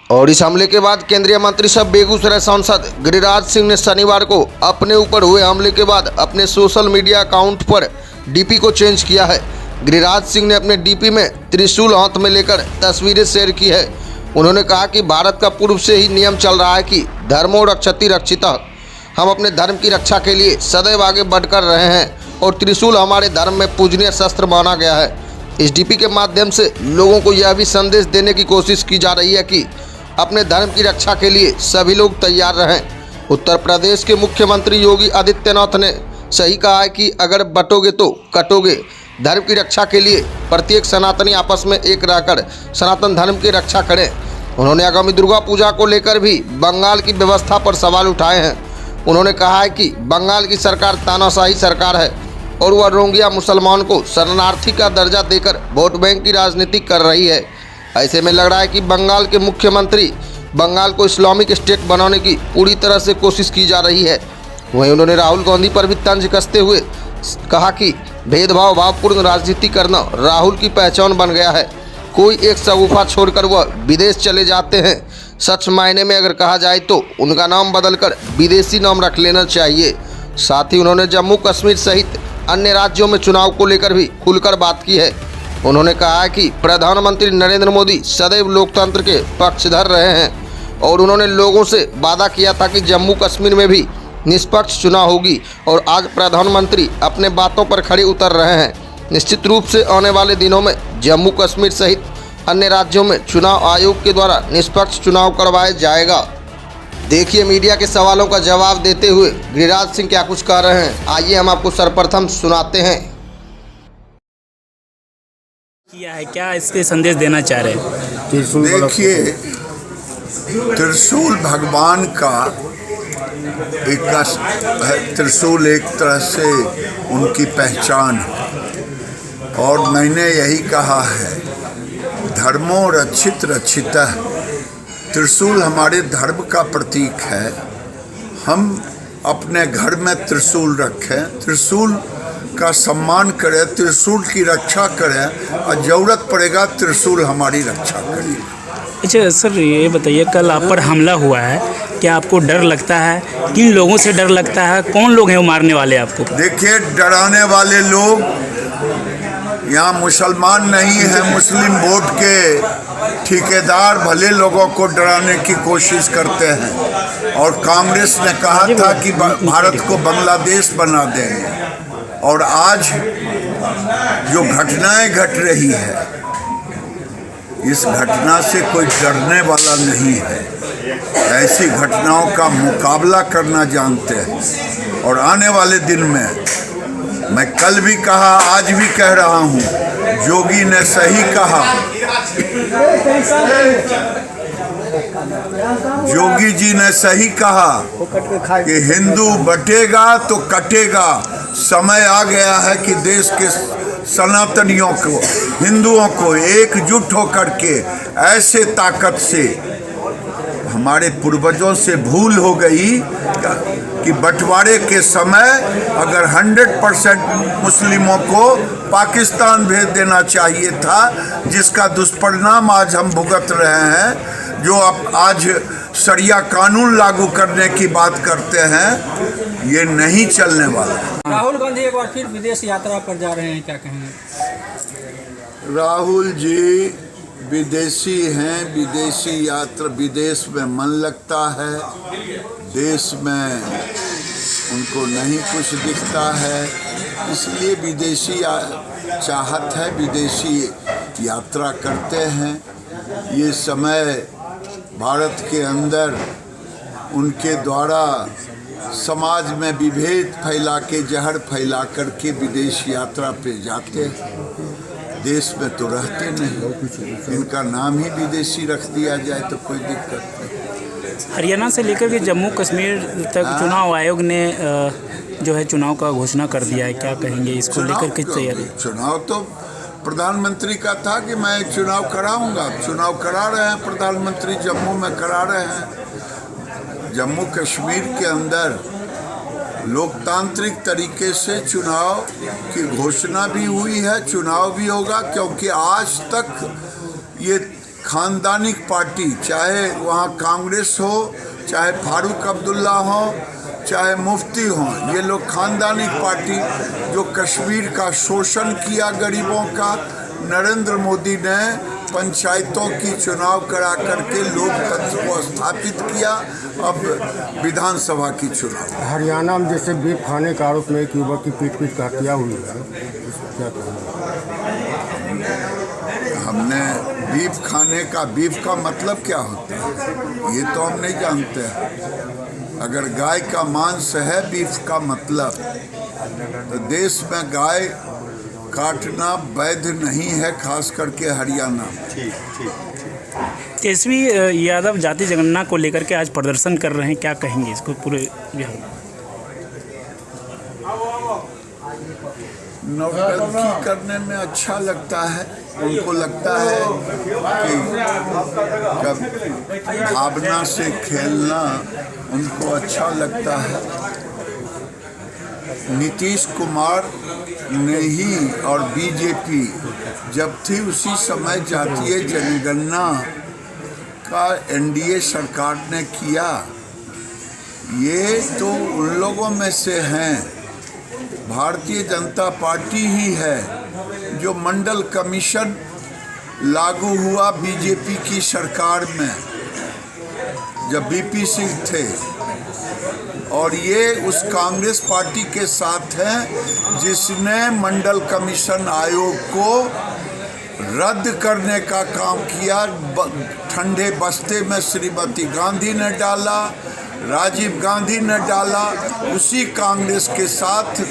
और इस हमले के बाद केंद्रीय मंत्री सह बेगूसराय सांसद गिरिराज सिंह ने शनिवार को अपने ऊपर हुए हमले के बाद अपने सोशल मीडिया अकाउंट पर डीपी को चेंज किया है। गिरिराज सिंह ने अपने डीपी में त्रिशूल हाथ में लेकर तस्वीरें शेयर की है। उन्होंने कहा कि भारत का पूर्व से ही नियम चल रहा है कि धर्मो रक्षति रक्षिता। हम अपने धर्म की रक्षा के लिए सदैव आगे बढ़कर रहे हैं और त्रिशूल हमारे धर्म में पूजनीय शस्त्र माना गया है। इस डीपी के माध्यम से लोगों को यह भी संदेश देने की कोशिश की जा रही है कि अपने धर्म की रक्षा के लिए सभी लोग तैयार रहें। उत्तर प्रदेश के मुख्यमंत्री योगी आदित्यनाथ ने सही कहा है कि अगर बटोगे तो कटोगे। धर्म की रक्षा के लिए प्रत्येक सनातनी आपस में एक रहकर सनातन धर्म की रक्षा करें। उन्होंने आगामी दुर्गा पूजा को लेकर भी बंगाल की व्यवस्था पर सवाल उठाए हैं। उन्होंने कहा है कि बंगाल की सरकार तानाशाही सरकार है और वह रोहिंग्या मुसलमान को शरणार्थी का दर्जा देकर वोट बैंक की राजनीति कर रही है। ऐसे में लग रहा है कि बंगाल के मुख्यमंत्री बंगाल को इस्लामिक स्टेट बनाने की पूरी तरह से कोशिश की जा रही है। वहीं उन्होंने राहुल गांधी पर भी तंज कसते हुए कहा कि भेदभाव भावपूर्ण राजनीति करना राहुल की पहचान बन गया है। कोई एक शगुफा छोड़कर वह विदेश चले जाते हैं। सच मायने में अगर कहा जाए तो उनका नाम बदलकर विदेशी नाम रख लेना चाहिए। साथ ही उन्होंने जम्मू कश्मीर सहित अन्य राज्यों में चुनाव को लेकर भी खुलकर बात की है। उन्होंने कहा है कि प्रधानमंत्री नरेंद्र मोदी सदैव लोकतंत्र के पक्षधर रहे हैं और उन्होंने लोगों से वादा किया था कि जम्मू कश्मीर में भी निष्पक्ष चुनाव होगी और आज प्रधानमंत्री अपने बातों पर खड़े उतर रहे हैं। निश्चित रूप से आने वाले दिनों में जम्मू कश्मीर सहित अन्य राज्यों में चुनाव आयोग के द्वारा निष्पक्ष चुनाव करवाया जाएगा। देखिए मीडिया के सवालों का जवाब देते हुए गिरिराज सिंह क्या कुछ कह रहे हैं। आइए हम आपको सर्वप्रथम सुनाते हैं। किया है, क्या इसके संदेश देना चाह रहे हैं? देखिए, त्रिशूल भगवान का एक त्रिशूल एक तरह से उनकी पहचान है और मैंने यही कहा है, धर्मो रक्षित रक्षिता। त्रिशूल हमारे धर्म का प्रतीक है। हम अपने घर में त्रिशूल रखें, त्रिशूल का सम्मान करें, त्रिशूल की रक्षा करें और ज़रूरत पड़ेगा त्रिशूल हमारी रक्षा करें। अच्छा सर, ये बताइए, कल आप पर हमला हुआ है, क्या आपको डर लगता है? किन लोगों से डर लगता है? कौन लोग हैं वो मारने वाले आपको? देखिए, डराने वाले लोग यहाँ मुसलमान नहीं है। मुस्लिम वोट के ठेकेदार भले लोगों को डराने की कोशिश करते हैं और कांग्रेस ने कहा था कि भारत को बांग्लादेश बना देंगे और आज जो घटनाएं घट रही है, इस घटना से कोई डरने वाला नहीं है। ऐसी घटनाओं का मुकाबला करना जानते हैं और आने वाले दिन में, मैं कल भी कहा, आज भी कह रहा हूँ, योगी ने सही कहा। योगी जी ने सही कहा कि हिंदू बटेगा तो कटेगा। समय आ गया है कि देश के सनातनियों को, हिंदुओं को एकजुट होकर के ऐसे ताकत से, हमारे पूर्वजों से भूल हो गई कि बंटवारे के समय अगर 100% मुस्लिमों को पाकिस्तान भेज देना चाहिए था, जिसका दुष्परिणाम आज हम भुगत रहे हैं। जो आज शरिया कानून लागू करने की बात करते हैं, ये नहीं चलने वाला। राहुल गांधी एक बार फिर विदेश यात्रा पर जा रहे हैं, क्या कहेंगे? राहुल जी विदेशी हैं। विदेशी यात्रा, विदेश में मन लगता है, देश में उनको नहीं कुछ दिखता है, इसलिए विदेशी चाहत है, विदेशी यात्रा करते हैं। ये समय भारत के अंदर उनके द्वारा समाज में विभेद फैला के, जहर फैला करके विदेश यात्रा पे जाते हैं। देश में तो रहते नहीं, इनका नाम ही विदेशी रख दिया जाए तो कोई दिक्कत नहीं। हरियाणा से लेकर के जम्मू कश्मीर तक चुनाव आयोग ने जो है चुनाव का घोषणा कर दिया है, क्या कहेंगे इसको लेकर के तैयारी? चुनाव तो प्रधानमंत्री का था कि मैं चुनाव कराऊंगा। चुनाव करा रहे हैं प्रधानमंत्री, जम्मू में करा रहे हैं। जम्मू कश्मीर के अंदर लोकतांत्रिक तरीके से चुनाव की घोषणा भी हुई है, चुनाव भी होगा, क्योंकि आज तक ये खानदानी पार्टी, चाहे वहाँ कांग्रेस हो, चाहे फारूक अब्दुल्ला हो, चाहे मुफ्ती हो, ये लोग खानदानी पार्टी जो कश्मीर का शोषण किया गरीबों का, नरेंद्र मोदी ने पंचायतों की चुनाव करा करके लोकतंत्र को स्थापित किया, अब विधानसभा की चुनाव। हरियाणा में जैसे बीफ खाने के आरोप में एक युवक की पीट का हत्या हुई है, क्या हमने बीफ खाने का, बीफ का मतलब क्या होता है ये तो हम नहीं जानते हैं। अगर गाय का मांस है बीफ का मतलब, तो देश में गाय काटना वैध नहीं है, खास करके हरियाणा में। तेजस्वी यादव जाति जनगणना को लेकर के आज प्रदर्शन कर रहे हैं, क्या कहेंगे इसको पूरे बिहार में? नौटंकी करने में अच्छा लगता है, उनको लगता है कि भावना से खेलना उनको अच्छा लगता है। नीतीश कुमार ने ही और बीजेपी जब थी उसी समय जातीय जनगणना का एनडीए सरकार ने किया। ये तो उन लोगों में से हैं, भारतीय जनता पार्टी ही है जो मंडल कमीशन लागू हुआ बीजेपी की सरकार में जब बीपी सिंह थे, और ये उस कांग्रेस पार्टी के साथ है जिसने मंडल कमीशन आयोग को रद्द करने का काम किया। ठंडे बस्ते में श्रीमती गांधी ने डाला, राजीव गांधी ने डाला, उसी कांग्रेस के साथ